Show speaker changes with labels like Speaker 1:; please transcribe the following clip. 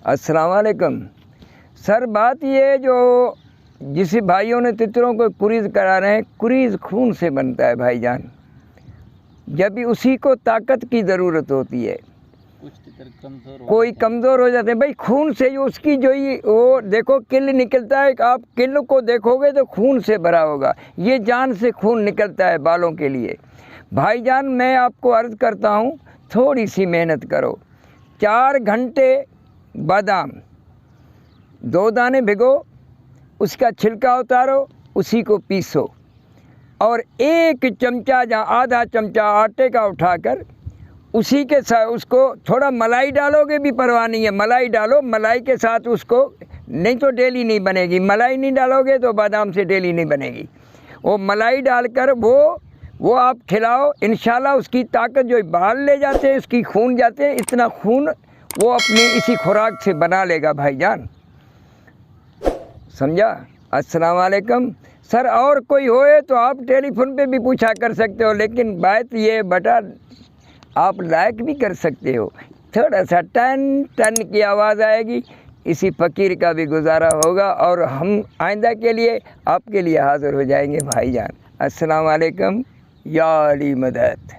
Speaker 1: अस्सलाम वालेकुम। सर बात ये जो जिस भाइयों ने तितरों को कुरीज़ करा रहे हैं, कुरीज़ खून से बनता है भाईजान। जब भी उसी को ताकत की ज़रूरत होती है, कोई कमज़ोर हो जाते हैं भाई खून से। जो उसकी जो ये वो देखो किल निकलता है, आप किल को देखोगे तो खून से भरा होगा, ये जान से खून निकलता है बालों के लिए। भाईजान मैं आपको अर्ज़ करता हूँ, थोड़ी सी मेहनत करो। 4 घंटे बादाम 2 दाने भिगो, उसका छिलका उतारो, उसी को पीसो और 1 चमचा या आधा चमचा आटे का उठाकर उसी के साथ उसको थोड़ा मलाई डालोगे भी परवाह नहीं है, मलाई डालो, मलाई के साथ उसको, नहीं तो डेली नहीं बनेगी। मलाई नहीं डालोगे तो बादाम से डेली नहीं बनेगी। वो मलाई डालकर वो आप खिलाओ, इंशाल्लाह उसकी ताकत जो बाल ले जाते हैं, उसकी खून जाते हैं, इतना खून वो अपनी इसी खुराक से बना लेगा भाईजान, समझा। अस्सलाम वालेकुम। सर और कोई होए तो आप टेलीफोन पे भी पूछा कर सकते हो, लेकिन बात ये बेटा आप लाइक भी कर सकते हो। थोड़ा सा टन टन की आवाज़ आएगी, इसी फ़कीर का भी गुजारा होगा और हम आइंदा के लिए आपके लिए हाज़िर हो जाएंगे भाईजान। अस्सलाम वालेकुम, या अली मदद।